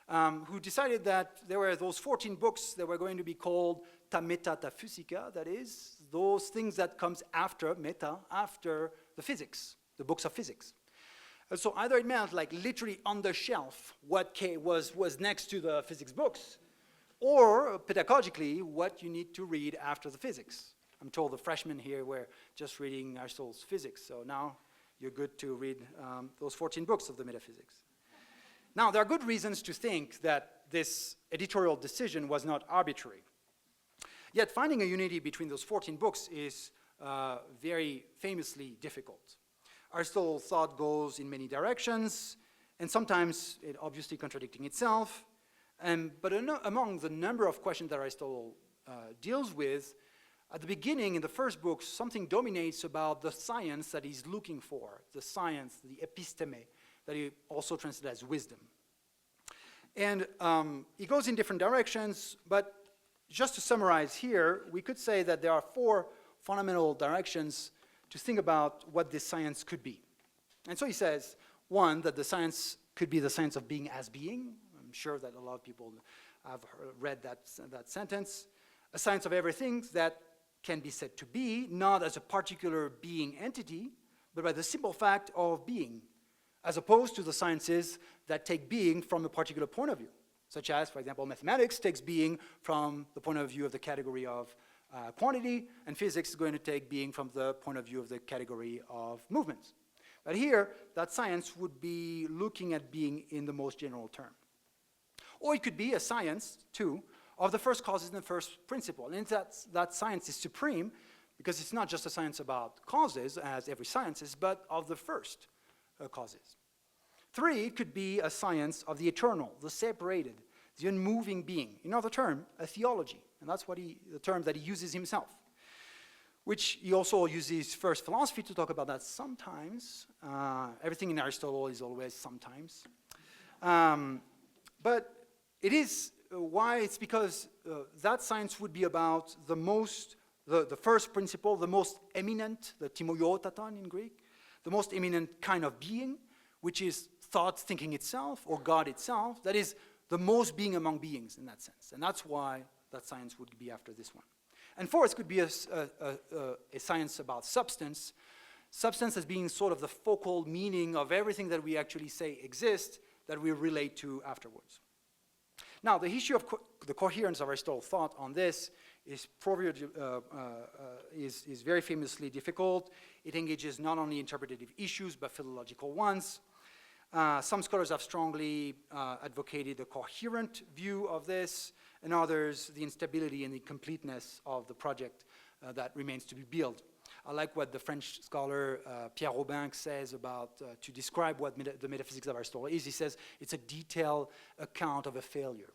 who decided that there were those 14 books that were going to be called ta metaphysica, that is, those things that comes after meta, after the physics, the books of physics. And so either it meant like literally on the shelf what was next to the physics books, or pedagogically what you need to read after the physics. I'm told the freshmen here were just reading Aristotle's physics, so now you're good to read those 14 books of the metaphysics. Now, there are good reasons to think that this editorial decision was not arbitrary. Yet finding a unity between those 14 books is very famously difficult. Aristotle's thought goes in many directions, and sometimes it obviously contradicting itself. But among the number of questions that Aristotle deals with, at the beginning, in the first book, something dominates about the science that he's looking for, the science, the episteme, that he also translates as wisdom. And he goes in different directions, but just to summarize here, we could say that there are 4 fundamental directions to think about what this science could be. And so he says, 1, that the science could be the science of being as being. I'm sure that a lot of people have read that sentence. A science of everything that can be said to be, not as a particular being entity, but by the simple fact of being, as opposed to the sciences that take being from a particular point of view, such as, for example, mathematics takes being from the point of view of the category of quantity, and physics is going to take being from the point of view of the category of movements. But here, that science would be looking at being in the most general term. Or it could be a science, too, of the first causes and the first principle. And that science is supreme because it's not just a science about causes, as every science is, but of the first causes. 3, it could be a science of the eternal, the separated, the unmoving being. Another term, a theology. And that's the term that he uses himself, which he also uses first philosophy to talk about that sometimes. Everything in Aristotle is always sometimes. But it is why it's because that science would be about the first principle, the most eminent, the timoiotaton in Greek, the most eminent kind of being, which is thought thinking itself, or God itself. That is the most being among beings in that sense. And that's why that science would be after this one. And fourth could be a science about substance. Substance as being sort of the focal meaning of everything that we actually say exists that we relate to afterwards. Now, the issue of the coherence of Aristotle's thought on this is very famously difficult. It engages not only interpretative issues, but philological ones. Some scholars have strongly advocated a coherent view of this, and others the instability and the incompleteness of the project that remains to be built. I like what the French scholar Pierre-Julien says about, to describe what the metaphysics of Aristotle is. He says it's a detailed account of a failure.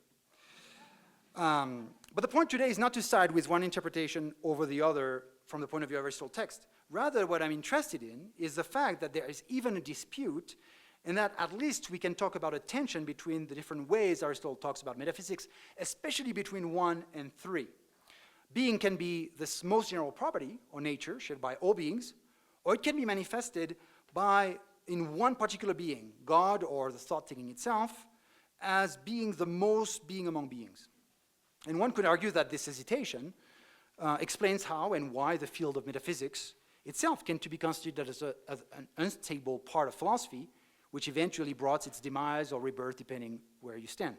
But the point today is not to side with one interpretation over the other from the point of view of Aristotle's text. Rather, what I'm interested in is the fact that there is even a dispute, and that at least we can talk about a tension between the different ways Aristotle talks about metaphysics, especially between 1 and 3. Being can be this most general property, or nature, shared by all beings, or it can be manifested in one particular being, God or the thought thinking itself, as being the most being among beings. And one could argue that this hesitation explains how and why the field of metaphysics itself came to be constituted as an unstable part of philosophy, which eventually brought its demise or rebirth depending where you stand.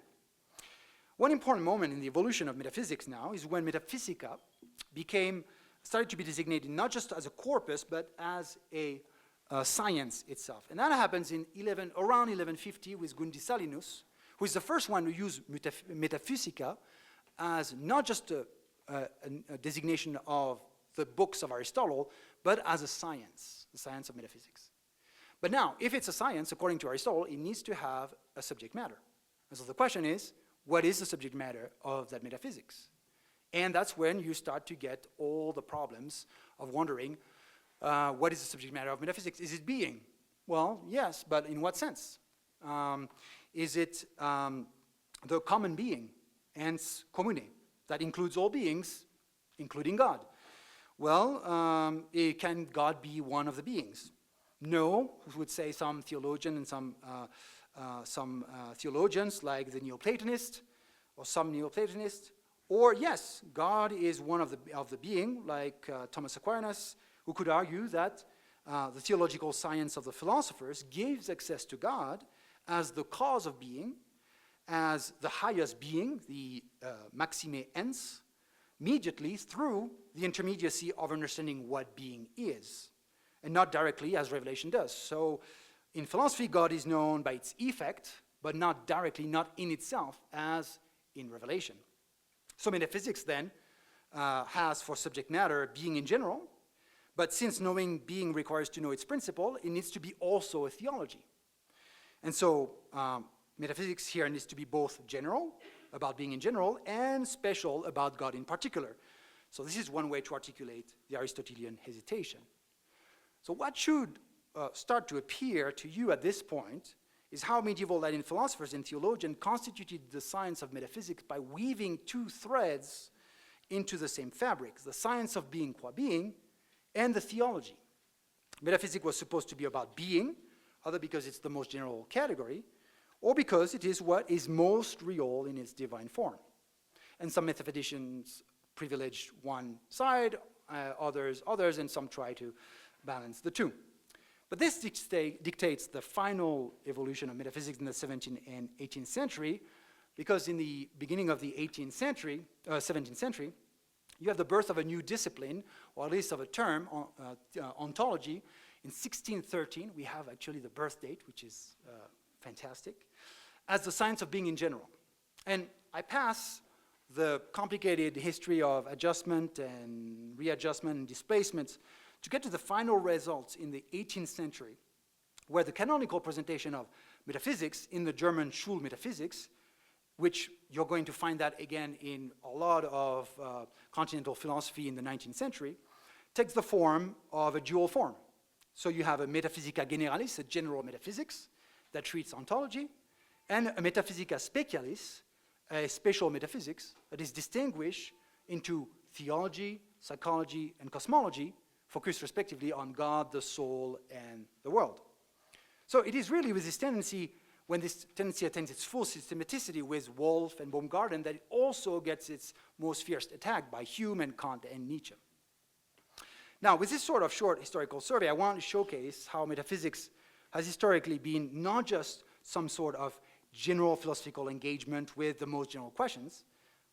One important moment in the evolution of metaphysics now is when metaphysica started to be designated not just as a corpus, but as a science itself. And that happens in around 1150 with Gundisalinus, who is the first one to use metaphysica as not just a designation of the books of Aristotle, but as a science, the science of metaphysics. But now, if it's a science, according to Aristotle, it needs to have a subject matter. And so the question is, what is the subject matter of that metaphysics? And that's when you start to get all the problems of wondering, what is the subject matter of metaphysics? Is it being? Well, yes, but in what sense? Is it the common being, hence commune, that includes all beings, including God? Well, can God be one of the beings? No, would say some theologian and some theologians like the Neoplatonists or some Neoplatonists. Or yes, God is one of the being, like Thomas Aquinas, who could argue that the theological science of the philosophers gives access to God as the cause of being, as the highest being, the maxime ens, immediately through the intermediacy of understanding what being is, and not directly as revelation does. So in philosophy, God is known by its effect, but not directly, not in itself, as in revelation. So metaphysics then has for subject matter being in general, but since knowing being requires to know its principle, it needs to be also a theology. And so metaphysics here needs to be both general, about being in general, and special about God in particular. So this is one way to articulate the Aristotelian hesitation. So what should start to appear to you at this point is how medieval Latin philosophers and theologians constituted the science of metaphysics by weaving two threads into the same fabric, the science of being qua being and the theology. Metaphysics was supposed to be about being, either because it's the most general category, or because it is what is most real in its divine form. And some metaphysicians privilege one side, others, and some try to balance the two. But this dictates the final evolution of metaphysics in the 17th and 18th century, because in the beginning of the 17th century, you have the birth of a new discipline, or at least of a term, ontology. In 1613, we have actually the birth date, which is fantastic, as the science of being in general. And I pass the complicated history of adjustment and readjustment and displacements to get to the final results in the 18th century, where the canonical presentation of metaphysics in the German Schulmetaphysics, which you're going to find that again in a lot of continental philosophy in the 19th century, takes the form of a dual form. So you have a metaphysica generalis, a general metaphysics that treats ontology, and a metaphysica specialis, a special metaphysics that is distinguished into theology, psychology, and cosmology, focused respectively on God, the soul, and the world. So it is really with this tendency when this tendency attains its full systematicity with Wolff and Baumgarten, that it also gets its most fierce attack by Hume and Kant and Nietzsche. Now, with this sort of short historical survey, I want to showcase how metaphysics has historically been not just some sort of general philosophical engagement with the most general questions,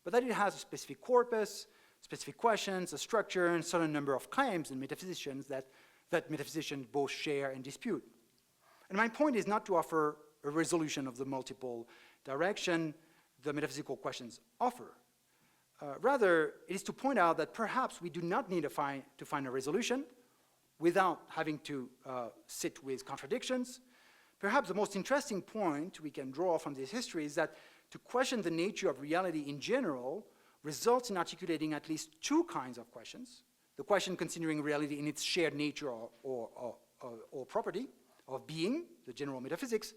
but that it has a specific corpus, specific questions, a structure, and a certain number of claims and metaphysicians that metaphysicians both share and dispute. And my point is not to offer a resolution of the multiple direction the metaphysical questions offer. Rather, it is to point out that perhaps we do not need to find a resolution without having to sit with contradictions. Perhaps the most interesting point we can draw from this history is that to question the nature of reality in general results in articulating at least two kinds of questions. The question considering reality in its shared nature or property of being, the general metaphysics,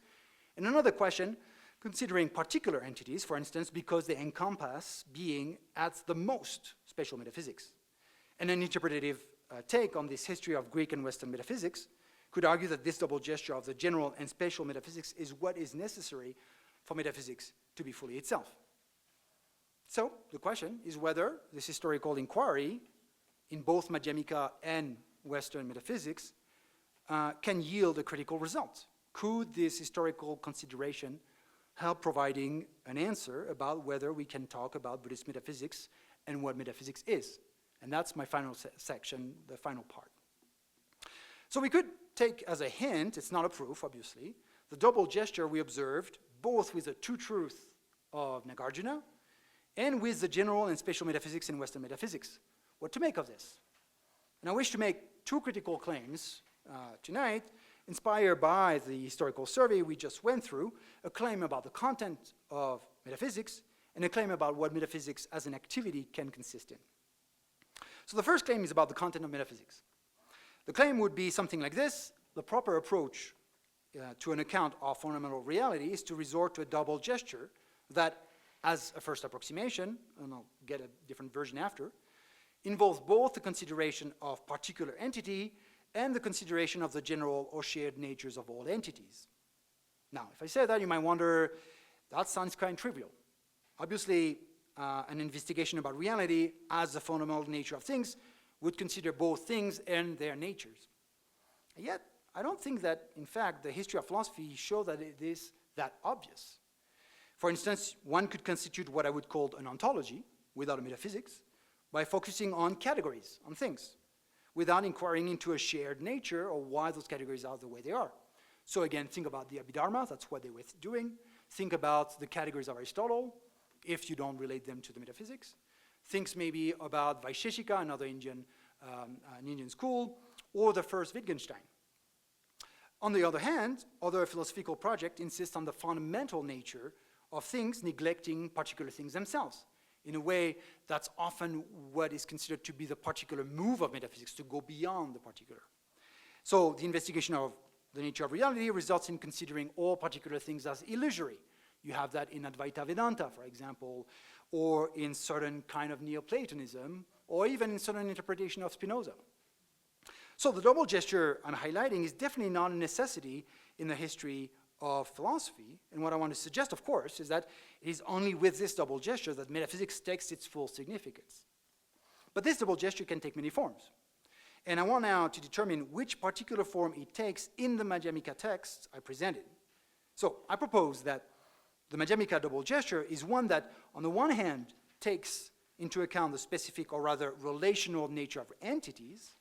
and another question considering particular entities, for instance, because they encompass being at the most special metaphysics. And an interpretative take on this history of Greek and Western metaphysics could argue that this double gesture of the general and special metaphysics is what is necessary for metaphysics to be fully itself. So the question is whether this historical inquiry in both Madhyamika and Western metaphysics can yield a critical result. Could this historical consideration help providing an answer about whether we can talk about Buddhist metaphysics and what metaphysics is? And that's my final section, the final part. So we could take as a hint, it's not a proof, obviously, the double gesture we observed both with the two truth of Nagarjuna and with the general and special metaphysics in Western metaphysics. What to make of this? And I wish to make two critical claims tonight, inspired by the historical survey we just went through, a claim about the content of metaphysics and a claim about what metaphysics as an activity can consist in. So the first claim is about the content of metaphysics. The claim would be something like this: the proper approach to an account of fundamental reality is to resort to a double gesture that, as a first approximation, and I'll get a different version after, involves both the consideration of particular entity and the consideration of the general or shared natures of all entities. Now, if I say that, you might wonder, that sounds kind of trivial. Obviously, an investigation about reality as the fundamental nature of things would consider both things and their natures. And yet, I don't think that, in fact, the history of philosophy shows that it is that obvious. For instance, one could constitute what I would call an ontology, without a metaphysics, by focusing on categories, on things, without inquiring into a shared nature or why those categories are the way they are. So again, think about the Abhidharma, that's what they were doing. Think about the categories of Aristotle, if you don't relate them to the metaphysics. Think maybe about Vaisheshika, another an Indian school, or the first Wittgenstein. On the other hand, other philosophical projects insist on the fundamental nature of things, neglecting particular things themselves. In a way, that's often what is considered to be the particular move of metaphysics, to go beyond the particular. So the investigation of the nature of reality results in considering all particular things as illusory. You have that in Advaita Vedanta, for example, or in certain kind of Neoplatonism, or even in certain interpretation of Spinoza. So the double gesture I'm highlighting is definitely not a necessity in the history of philosophy. And what I want to suggest, of course, is that it is only with this double gesture that metaphysics takes its full significance. But this double gesture can take many forms. And I want now to determine which particular form it takes in the Madhyamika texts I presented. So I propose that the Madhyamika double gesture is one that, on the one hand, takes into account the specific, or rather relational nature of entities,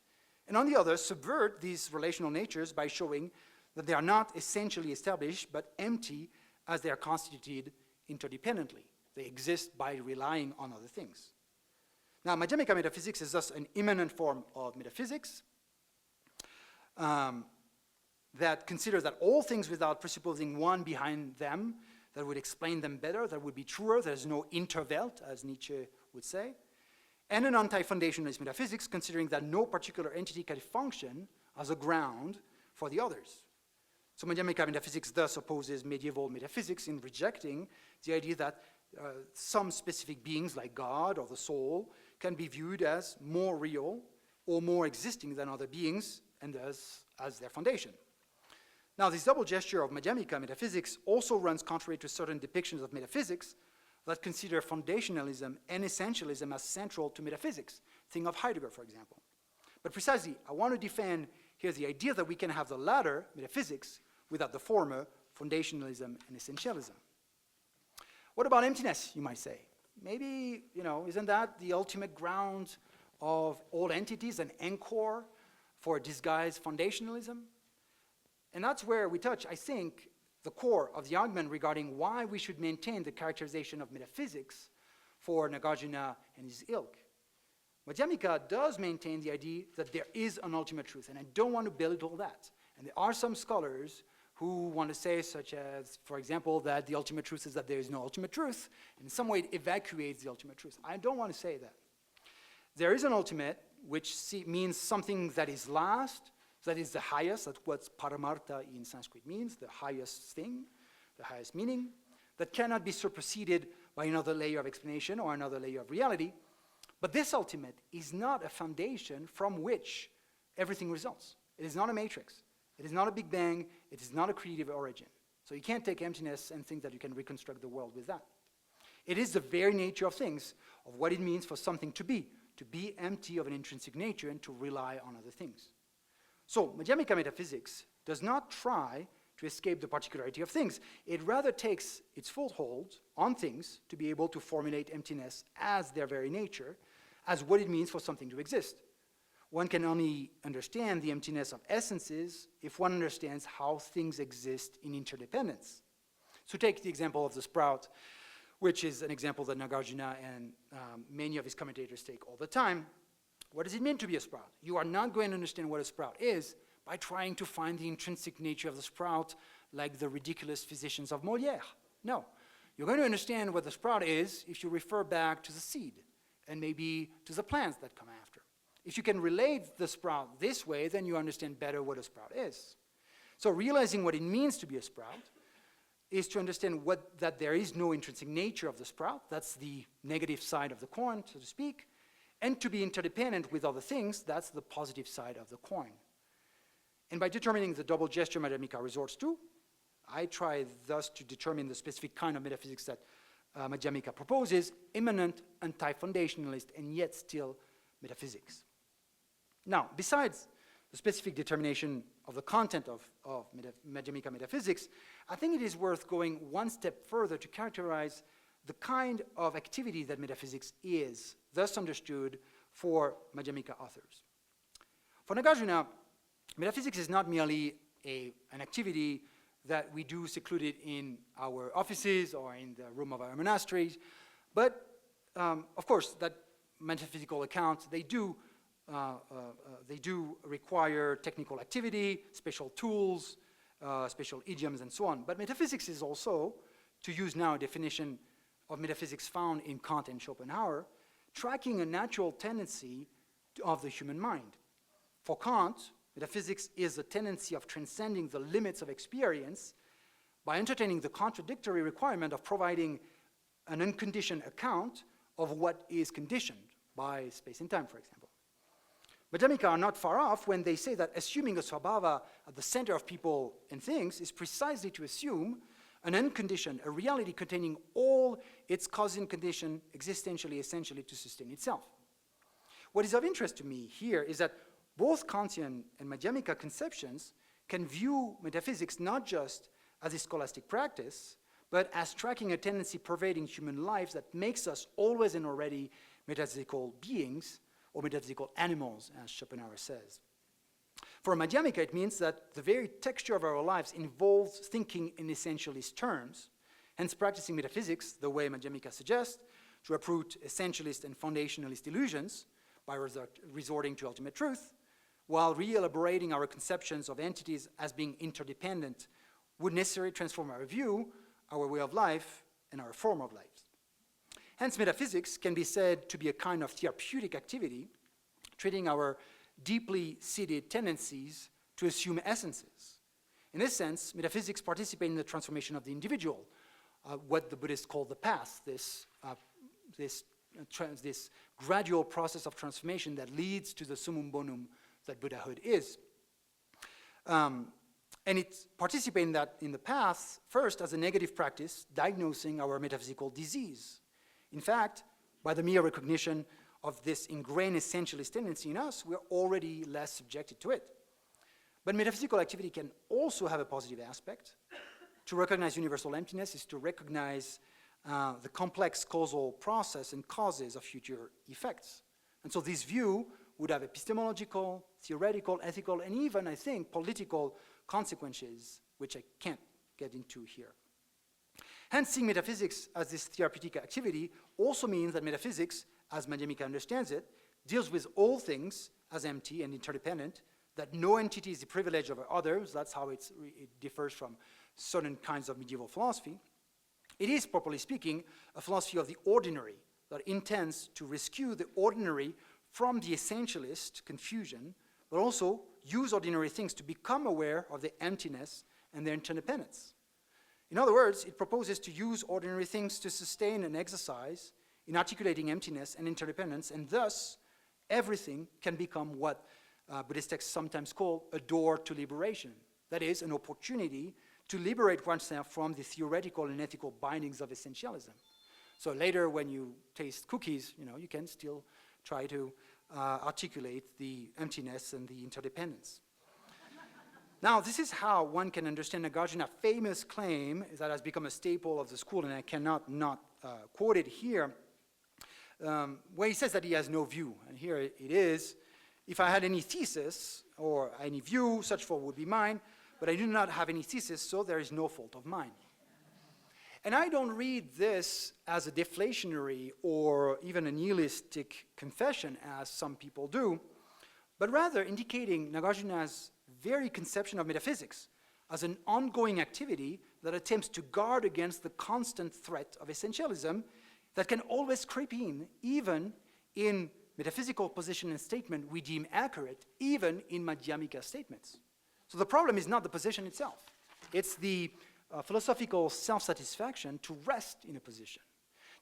and on the other, subvert these relational natures by showing that they are not essentially established, but empty as they are constituted interdependently. They exist by relying on other things. Now, Madhyamika metaphysics is thus an immanent form of metaphysics that considers that all things without presupposing one behind them that would explain them better, that would be truer, there is no Interwelt, as Nietzsche would say, and an anti-foundationalist metaphysics considering that no particular entity can function as a ground for the others. So Madhyamika metaphysics thus opposes medieval metaphysics in rejecting the idea that some specific beings like God or the soul can be viewed as more real or more existing than other beings, and thus as their foundation. Now, this double gesture of Madhyamika metaphysics also runs contrary to certain depictions of metaphysics that consider foundationalism and essentialism as central to metaphysics. Think of Heidegger, for example. But precisely, I want to defend here the idea that we can have the latter, metaphysics, without the former, foundationalism and essentialism. What about emptiness, you might say? Maybe, isn't that the ultimate ground of all entities, an anchor for disguised foundationalism? And that's where we touch, I think, the core of the argument regarding why we should maintain the characterization of metaphysics for Nagarjuna and his ilk. Madhyamika does maintain the idea that there is an ultimate truth, and I don't want to belittle that. And there are some scholars who want to say, such as, for example, that the ultimate truth is that there is no ultimate truth, and in some way it evacuates the ultimate truth. I don't want to say that. There is an ultimate, which means something that is last, that is the highest. That's what paramartha in Sanskrit means, the highest thing, the highest meaning, that cannot be superseded by another layer of explanation or another layer of reality. But this ultimate is not a foundation from which everything results. It is not a matrix. It is not a Big Bang. It is not a creative origin. So you can't take emptiness and think that you can reconstruct the world with that. It is the very nature of things, of what it means for something to be empty of an intrinsic nature and to rely on other things. So Madhyamika metaphysics does not try to escape the particularity of things. It rather takes its foothold on things to be able to formulate emptiness as their very nature, as what it means for something to exist. One can only understand the emptiness of essences if one understands how things exist in interdependence. So take the example of the sprout, which is an example that Nagarjuna and many of his commentators take all the time. What does it mean to be a sprout? You are not going to understand what a sprout is by trying to find the intrinsic nature of the sprout like the ridiculous physicians of Molière. No. You're going to understand what the sprout is if you refer back to the seed and maybe to the plants that come after. If you can relate the sprout this way, then you understand better what a sprout is. So realizing what it means to be a sprout is to understand that there is no intrinsic nature of the sprout. That's the negative side of the coin, so to speak. And to be interdependent with other things, that's the positive side of the coin. And by determining the double gesture Madhyamika resorts to, I try thus to determine the specific kind of metaphysics that Madhyamika proposes, immanent, anti-foundationalist, and yet still metaphysics. Now, besides the specific determination of the content of Madhyamika metaphysics, I think it is worth going one step further to characterize the kind of activity that metaphysics is, thus understood for Madhyamika authors. For Nagarjuna, metaphysics is not merely an activity that we do secluded in our offices or in the room of our monasteries, but of course, that metaphysical accounts, they do require technical activity, special tools, special idioms, and so on. But metaphysics is also, to use now a definition of metaphysics found in Kant and Schopenhauer, tracking a natural tendency of the human mind. For Kant, metaphysics is a tendency of transcending the limits of experience by entertaining the contradictory requirement of providing an unconditioned account of what is conditioned by space and time, for example. Madhyamika are not far off when they say that assuming a svabhava at the center of people and things is precisely to assume an unconditioned, a reality containing all its cause and condition existentially, essentially to sustain itself. What is of interest to me here is that both Kantian and Madhyamika conceptions can view metaphysics not just as a scholastic practice, but as tracking a tendency pervading human lives that makes us always and already metaphysical beings, or metaphysical animals, as Schopenhauer says. For Madhyamika, it means that the very texture of our lives involves thinking in essentialist terms, hence practicing metaphysics, the way Madhyamika suggests, to uproot essentialist and foundationalist illusions by resorting to ultimate truth, while re-elaborating our conceptions of entities as being interdependent would necessarily transform our view, our way of life, and our form of life. Hence, metaphysics can be said to be a kind of therapeutic activity, treating our deeply seated tendencies to assume essences. In this sense, metaphysics participate in the transformation of the individual, what the Buddhists call the path, this gradual process of transformation that leads to the summum bonum that Buddhahood is. And it participates in that in the past, first as a negative practice, diagnosing our metaphysical disease. In fact, by the mere recognition of this ingrained essentialist tendency in us, we're already less subjected to it. But metaphysical activity can also have a positive aspect. To recognize universal emptiness is to recognize the complex causal process and causes of future effects. And so this view would have epistemological, theoretical, ethical, and even, I think, political consequences, which I can't get into here. Hence, seeing metaphysics as this therapeutic activity also means that metaphysics, as Madhyamika understands it, deals with all things as empty and interdependent, that no entity is the privilege of others. That's how it differs from certain kinds of medieval philosophy. It is, properly speaking, a philosophy of the ordinary that intends to rescue the ordinary from the essentialist confusion, but also use ordinary things to become aware of their emptiness and their interdependence. In other words, it proposes to use ordinary things to sustain an exercise in articulating emptiness and interdependence, and thus everything can become what Buddhist texts sometimes call a door to liberation. That is, an opportunity to liberate oneself from the theoretical and ethical bindings of essentialism. So later, when you taste cookies, you can still try to articulate the emptiness and the interdependence. Now, this is how one can understand Nagarjuna's famous claim that has become a staple of the school, and I cannot not quote it here, where he says that he has no view. And here it is: if I had any thesis or any view, such fault would be mine, but I do not have any thesis, so there is no fault of mine. And I don't read this as a deflationary or even a nihilistic confession, as some people do, but rather indicating Nagarjuna's very conception of metaphysics as an ongoing activity that attempts to guard against the constant threat of essentialism that can always creep in, even in metaphysical position and statement we deem accurate, even in Madhyamika statements. So the problem is not the position itself. It's the philosophical self-satisfaction to rest in a position.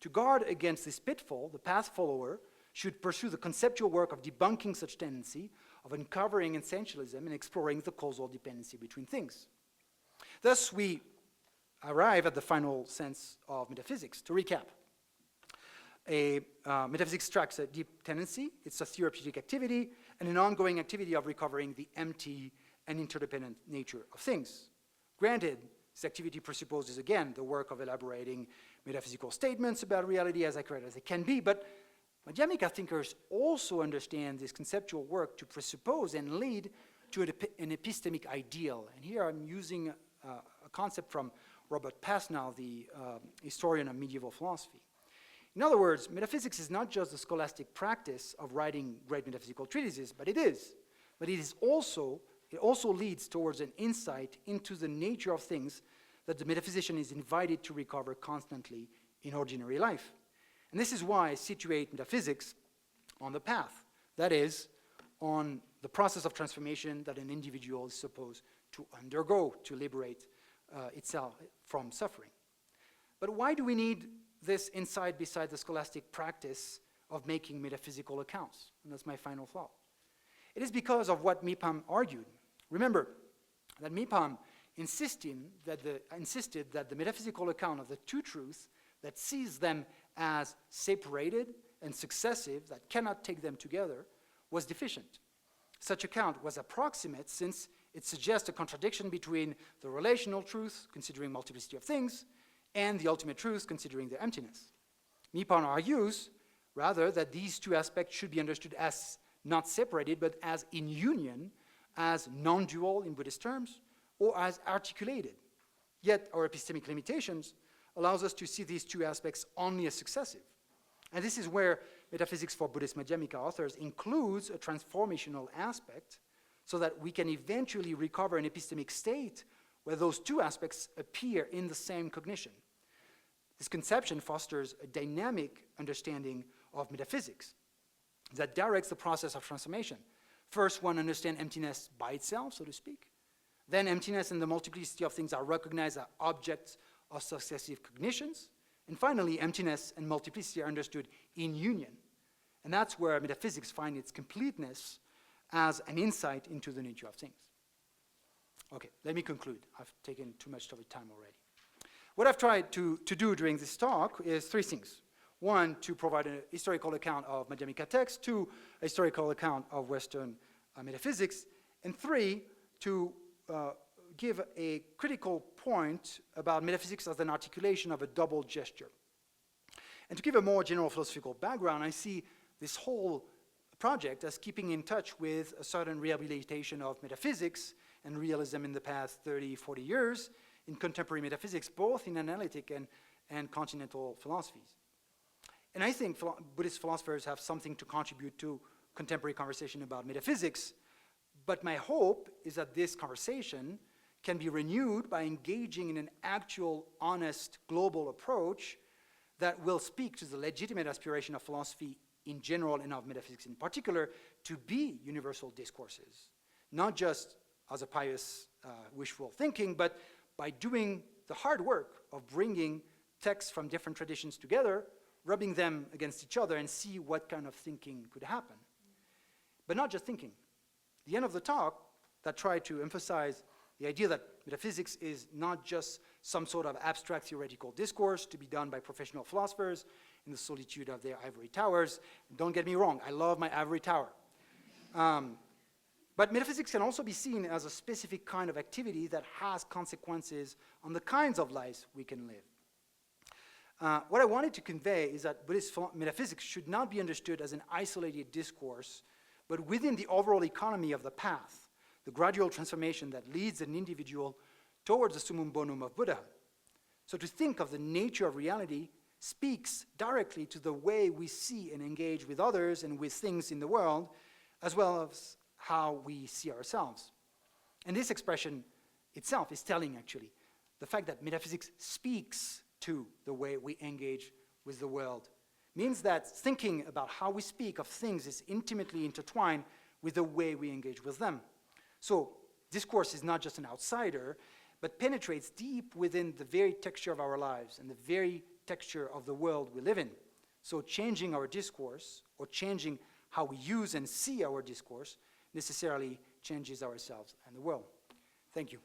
To guard against this pitfall, the path follower should pursue the conceptual work of debunking such tendency, of uncovering essentialism and exploring the causal dependency between things. Thus, we arrive at the final sense of metaphysics. To recap, metaphysics tracks a deep tendency, it's a therapeutic activity, and an ongoing activity of recovering the empty and interdependent nature of things. Granted, this activity presupposes, again, the work of elaborating metaphysical statements about reality as accurate as they can be, but Madhyamika thinkers also understand this conceptual work to presuppose and lead to an epistemic ideal. And here I'm using a concept from Robert Pasnall, the historian of medieval philosophy. In other words, metaphysics is not just the scholastic practice of writing great metaphysical treatises, but it is. But it also leads towards an insight into the nature of things that the metaphysician is invited to recover constantly in ordinary life. And this is why I situate metaphysics on the path, that is, on the process of transformation that an individual is supposed to undergo to liberate itself from suffering. But why do we need this insight beside the scholastic practice of making metaphysical accounts? And that's my final thought. It is because of what Mipam argued. Remember that Mipam insisted that the metaphysical account of the two truths that sees them as separated and successive, that cannot take them together, was deficient. Such account was approximate since it suggests a contradiction between the relational truth, considering multiplicity of things, and the ultimate truth, considering their emptiness. Mipam argues, rather, that these two aspects should be understood as not separated, but as in union, as non-dual in Buddhist terms, or as articulated. Yet our epistemic limitations allows us to see these two aspects only as successive. And this is where metaphysics for Buddhist Madhyamika authors includes a transformational aspect so that we can eventually recover an epistemic state where those two aspects appear in the same cognition. This conception fosters a dynamic understanding of metaphysics that directs the process of transformation. First, one understands emptiness by itself, so to speak. Then emptiness and the multiplicity of things are recognized as objects of successive cognitions. And finally, emptiness and multiplicity are understood in union. And that's where metaphysics finds its completeness as an insight into the nature of things. Okay, let me conclude. I've taken too much of your time already. What I've tried to do during this talk is three things. One, to provide a historical account of Madhyamika texts. Two, a historical account of Western metaphysics. And three, to give a critical point about metaphysics as an articulation of a double gesture. And to give a more general philosophical background, I see this whole project as keeping in touch with a certain rehabilitation of metaphysics and realism in the past 30, 40 years in contemporary metaphysics, both in analytic and continental philosophies. And I think Buddhist philosophers have something to contribute to contemporary conversation about metaphysics, but my hope is that this conversation can be renewed by engaging in an actual, honest, global approach that will speak to the legitimate aspiration of philosophy in general and of metaphysics in particular to be universal discourses, not just as a pious wishful thinking, but by doing the hard work of bringing texts from different traditions together, rubbing them against each other and see what kind of thinking could happen. But not just thinking. The end of the talk that tried to emphasize the idea that metaphysics is not just some sort of abstract theoretical discourse to be done by professional philosophers in the solitude of their ivory towers. Don't get me wrong, I love my ivory tower. But metaphysics can also be seen as a specific kind of activity that has consequences on the kinds of lives we can live. What I wanted to convey is that Buddhist metaphysics should not be understood as an isolated discourse, but within the overall economy of the path, the gradual transformation that leads an individual towards the summum bonum of Buddha. So to think of the nature of reality speaks directly to the way we see and engage with others and with things in the world, as well as how we see ourselves. And this expression itself is telling, actually. The fact that metaphysics speaks to the way we engage with the world means that thinking about how we speak of things is intimately intertwined with the way we engage with them. So discourse is not just an outsider, but penetrates deep within the very texture of our lives and the very texture of the world we live in. So changing our discourse, or changing how we use and see our discourse, necessarily changes ourselves and the world. Thank you.